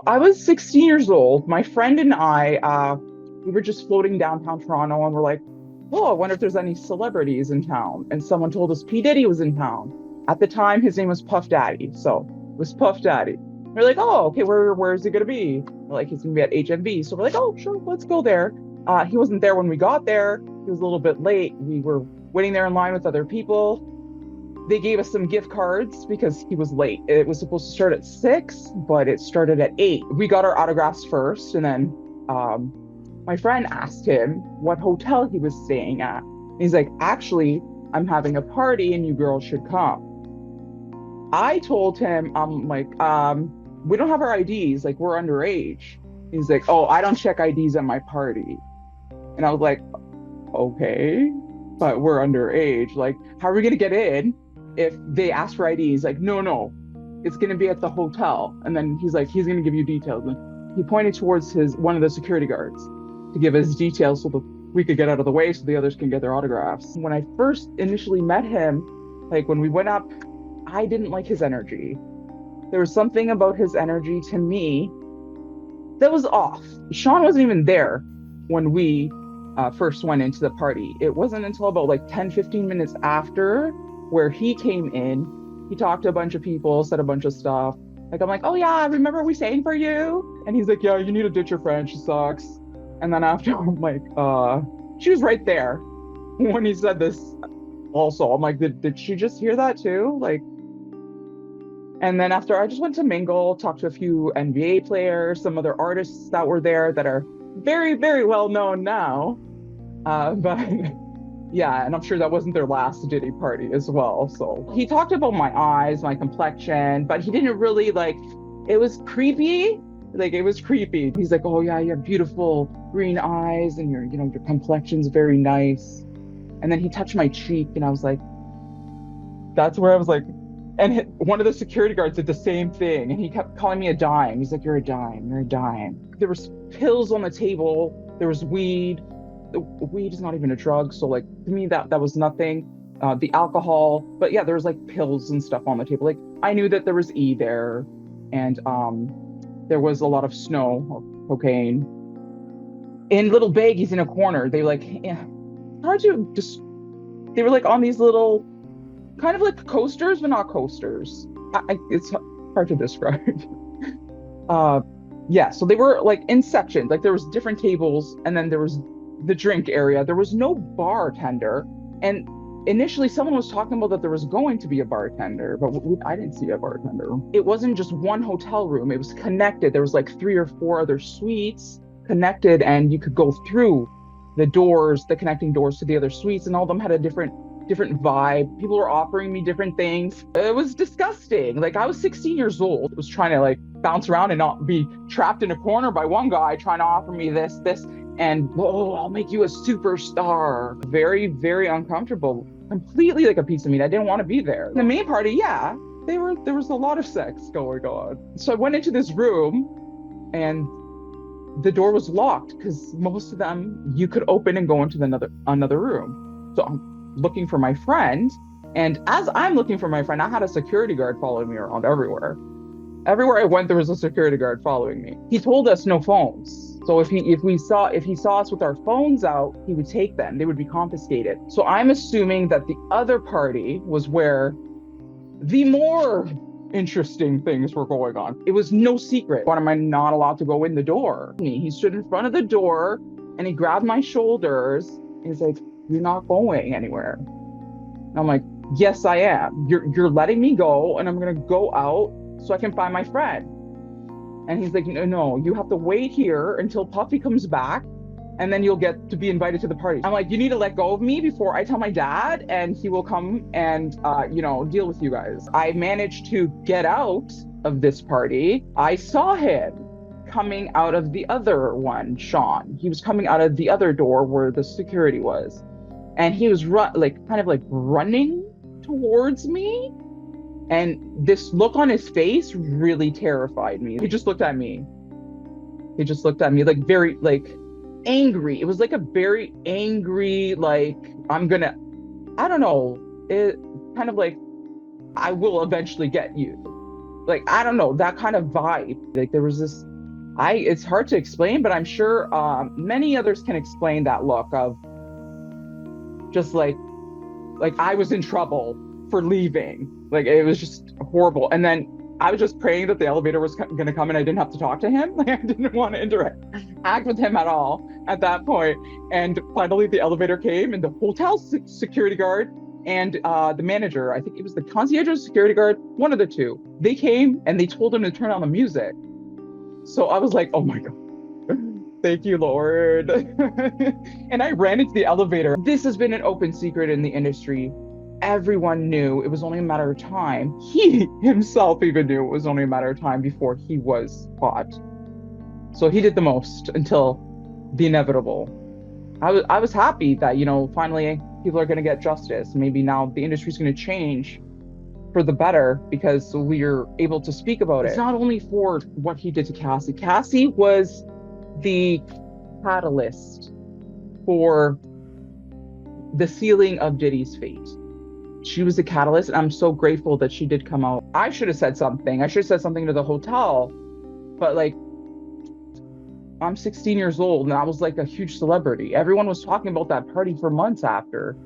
I was 16 years old. My friend and I, we were just floating downtown Toronto and we're like, oh, I wonder if there's any celebrities in town. And someone told us P Diddy was in town. At the time, his name was Puff Daddy. So it was Puff Daddy. We're like, oh, okay, where is he gonna be? We're like, he's gonna be at HMV. So we're like, oh, sure, let's go there. He wasn't there when we got there. He was a little bit late. We were waiting there in line with other people. They gave us some gift cards because he was late. It was supposed to start at 6, but it started at 8. We got our autographs first, and then um, my friend asked him what hotel he was staying at. He's like, actually, I'm having a party and you girls should come. I told him, I'm like, we don't have our IDs, like we're underage. He's like, oh, I don't check IDs at my party. And I was like, okay, but we're underage. Like, how are we gonna get in if they ask for IDs? Like, no, it's gonna be at the hotel. And then he's like, he's gonna give you details. And he pointed towards his one of the security guards to give us details so that we could get out of the way so the others can get their autographs. When I first initially met him, like when we went up, I didn't like his energy. There was something about his energy to me that was off. Sean wasn't even there when we first went into the party. It wasn't until about like 10, 15 minutes after where he came in. He talked to a bunch of people, said a bunch of stuff. Like, I'm like, oh yeah, remember we sang for you? And he's like, yeah, you need to ditch your friend. She sucks. And then after, I'm like, she was right there when he said this also. I'm like, did she just hear that too? Like, and then after I just went to mingle, talked to a few NBA players, some other artists that were there that are very, very well known now. But yeah, and I'm sure that wasn't their last Diddy party as well. So he talked about my eyes, my complexion, but he didn't really like, it was creepy. Like it was creepy. He's like, oh yeah, you have beautiful green eyes and your complexion's very nice. And then he touched my cheek and I was like, that's where I was like, and one of the security guards did the same thing and he kept calling me a dime. He's like, you're a dime, you're a dime. There was pills on the table, there was weed. The weed is not even a drug, so like to me that was nothing. The alcohol, but yeah, there was like pills and stuff on the table. Like I knew that there was E there, and there was a lot of snow or cocaine in little baggies in a corner. They like, how'd you just? They were like on these little, kind of like coasters, but not coasters. It's hard to describe. Yeah, so they were like in sections. Like there was different tables, and then there was the drink area. There was no bartender, and initially someone was talking about that there was going to be a bartender, but I didn't see a bartender. It wasn't just one hotel room, it was connected. There was like 3 or 4 other suites connected, and you could go through the doors, the connecting doors to the other suites, and all of them had a different vibe. People were offering me different things. It was disgusting. Like I was 16 years old, was trying to like bounce around and not be trapped in a corner by one guy trying to offer me this, and oh, I'll make you a superstar. Very, very uncomfortable. Completely like a piece of meat. I didn't want to be there. The main party, yeah, there was a lot of sex going on. So I went into this room and the door was locked because most of them you could open and go into another room. So I'm looking for my friend, and as I'm looking for my friend, I had a security guard following me around everywhere. Everywhere I went, there was a security guard following me. He told us no phones. So if he saw us with our phones out, he would take them. They would be confiscated. So I'm assuming that the other party was where the more interesting things were going on. It was no secret. Why am I not allowed to go in the door? He stood in front of the door and he grabbed my shoulders. And he's like, "You're not going anywhere." And I'm like, "Yes, I am. You're letting me go, and I'm gonna go out so I can find my friend." And he's like, no, you have to wait here until Puffy comes back, and then you'll get to be invited to the party. I'm like, you need to let go of me before I tell my dad, and he will come and, deal with you guys. I managed to get out of this party. I saw him coming out of the other one, Sean. He was coming out of the other door where the security was. And he was running towards me. And this look on his face really terrified me. He just looked at me. Like very like angry. It was like a very angry, like, I don't know, it kind of like, I will eventually get you. Like, I don't know, that kind of vibe. Like there was this It's hard to explain, but I'm sure many others can explain that look of just like I was in trouble for leaving. Like it was just horrible. And then I was just praying that the elevator was going to come and I didn't have to talk to him. Like I didn't want to interact with him at all at that point. And finally, the elevator came, and the hotel security guard and the manager, I think it was the concierge or security guard, one of the two, they came and they told him to turn on the music. So I was like, oh my God. Thank you, Lord. And I ran into the elevator. This has been an open secret in the industry. Everyone knew it was only a matter of time. He himself even knew it was only a matter of time before he was caught. So he did the most until the inevitable. I was happy that, finally people are going to get justice. Maybe now the industry's going to change for the better because we're able to speak about it. It's not only for what he did to Cassie. Cassie was the catalyst for the sealing of Diddy's fate. She was the catalyst, and I'm so grateful that she did come out. I should have said something. I should have said something to the hotel, but like, I'm 16 years old and I was like a huge celebrity. Everyone was talking about that party for months after.